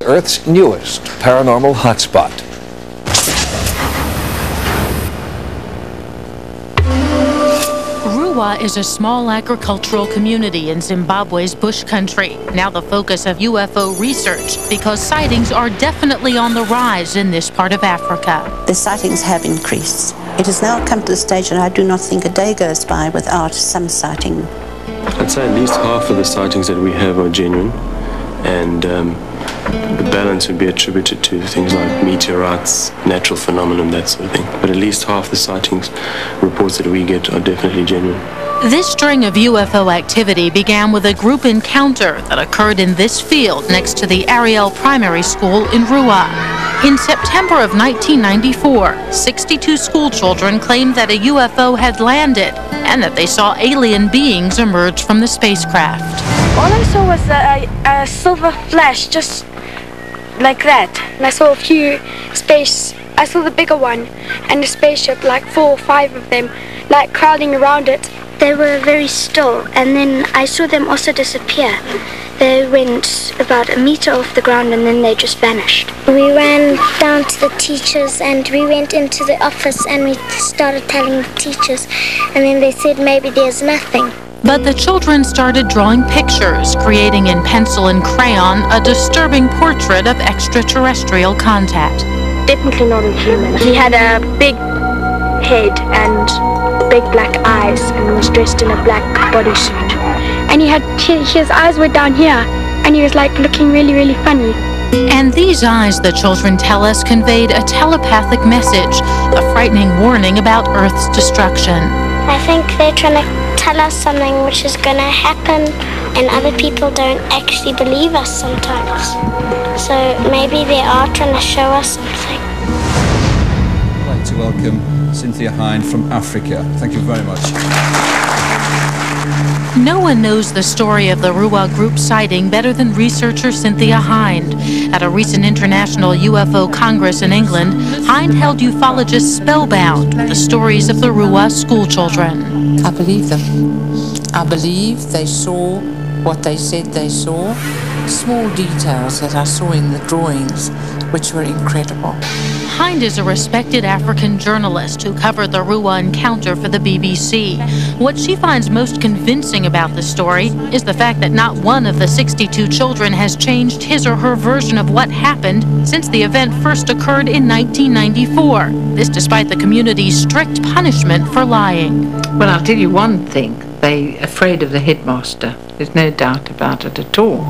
Earth's newest paranormal hotspot. Ruwa is a small agricultural community in Zimbabwe's bush country, now the focus of UFO research because sightings are definitely on the rise in this part of Africa. The sightings have increased. It has now come to the stage that I do not think a day goes by without some sighting. I'd say at least half of the sightings that we have are genuine, and the balance would be attributed to things like meteorites, natural phenomenon, that sort of thing. But at least half the sightings reports that we get are definitely genuine. This string of UFO activity began with a group encounter that occurred in this field next to the Ariel Primary School in Ruwa. In September of 1994, 62 school children claimed that a UFO had landed and that they saw alien beings emerge from the spacecraft. All I saw was a silver flash, just like that. And I saw a few I saw the bigger one and a spaceship, like 4 or 5 of them, like crowding around it. They were very still, and then I saw them also disappear. They went about a meter off the ground and then they just vanished. We ran down to the teachers and we went into the office and we started telling the teachers, and then they said maybe there's nothing. But the children started drawing pictures, creating in pencil and crayon a disturbing portrait of extraterrestrial contact. Definitely not a human. He had a big head and big black eyes and was dressed in a black bodysuit. And his eyes were down here, and he was like looking really, really funny. And these eyes, the children tell us, conveyed a telepathic message, a frightening warning about Earth's destruction. I think they're trying to tell us something which is going to happen, and other people don't actually believe us sometimes. So maybe they are trying to show us something. I'd like to welcome Cynthia Hind from Africa. Thank you very much. No one knows the story of the Ruwa group sighting better than researcher Cynthia Hind. At a recent international UFO Congress in England, Hind held ufologists spellbound with the stories of the Ruwa schoolchildren. I believe them. I believe they saw what they said they saw. Small details that I saw in the drawings, which were incredible. Hind is a respected African journalist who covered the Ruwa encounter for the BBC. What she finds most convincing about the story is the fact that not one of the 62 children has changed his or her version of what happened since the event first occurred in 1994. This despite the community's strict punishment for lying. Well, I'll tell you one thing. They're afraid of the headmaster. There's no doubt about it at all.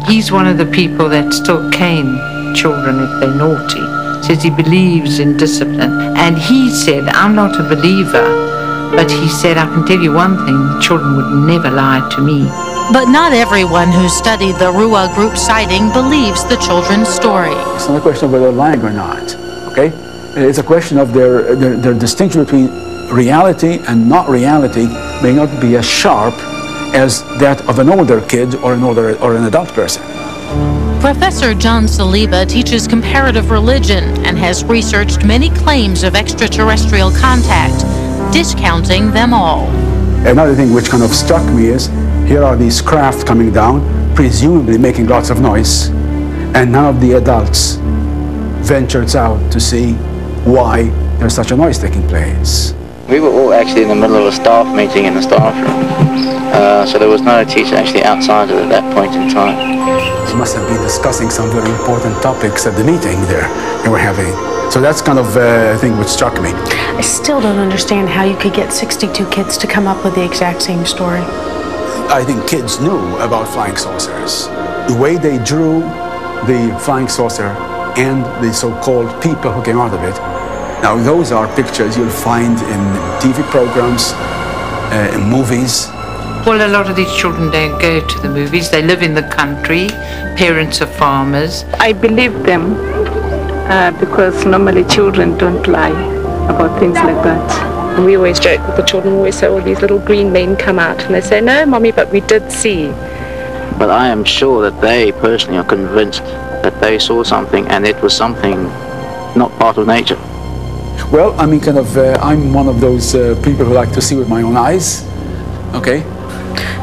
He's one of the people that still cane children if they're naughty. Says he believes in discipline. And he said, I'm not a believer, but he said, I can tell you one thing, the children would never lie to me. But not everyone who studied the Ruwa group sighting believes the children's story. It's not a question of whether they're lying or not, okay? It's a question of their distinction between reality and not reality may not be as sharp as that of an older kid or an adult person. Professor John Saliba teaches comparative religion and has researched many claims of extraterrestrial contact, discounting them all. Another thing which kind of struck me is, here are these craft coming down, presumably making lots of noise, and none of the adults ventured out to see why there's such a noise taking place. We were all actually in the middle of a staff meeting in the staff room, so there was no teacher actually outside at that point in time. They must have been discussing some very important topics at the meeting they were having. So that's kind of a thing which struck me. I still don't understand how you could get 62 kids to come up with the exact same story. I think kids knew about flying saucers. The way they drew the flying saucer and the so-called people who came out of it. Now those are pictures you'll find in TV programs, in movies. Well, a lot of these children don't go to the movies. They live in the country. Parents are farmers. I believe them because normally children don't lie about things like that. And we always joke with the children, we always say, all these little green men come out. And they say, no, Mommy, but we did see. But I am sure that they personally are convinced that they saw something and it was something not part of nature. Well, I mean, I'm one of those people who like to see with my own eyes, okay?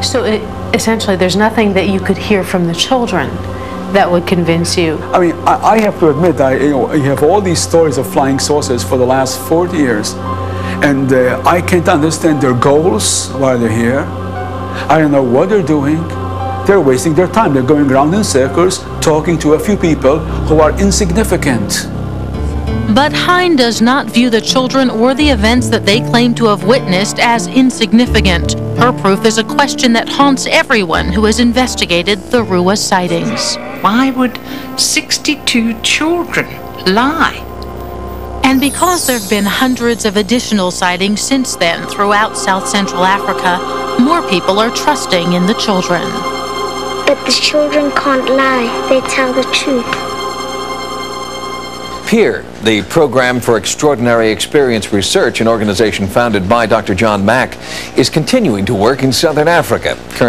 So essentially there's nothing that you could hear from the children that would convince you? I mean, I have to admit, you have all these stories of flying saucers for the last 40 years, and I can't understand their goals while they're here. I don't know what they're doing. They're wasting their time. They're going around in circles, talking to a few people who are insignificant. But Hein does not view the children or the events that they claim to have witnessed as insignificant. Her proof is a question that haunts everyone who has investigated the Rua sightings. Why would 62 children lie? And because there have been hundreds of additional sightings since then throughout South Central Africa, more people are trusting in the children. But the children can't lie. They tell the truth. PEER, the Program for Extraordinary Experience Research, an organization founded by Dr. John Mack, is continuing to work in Southern Africa. Currently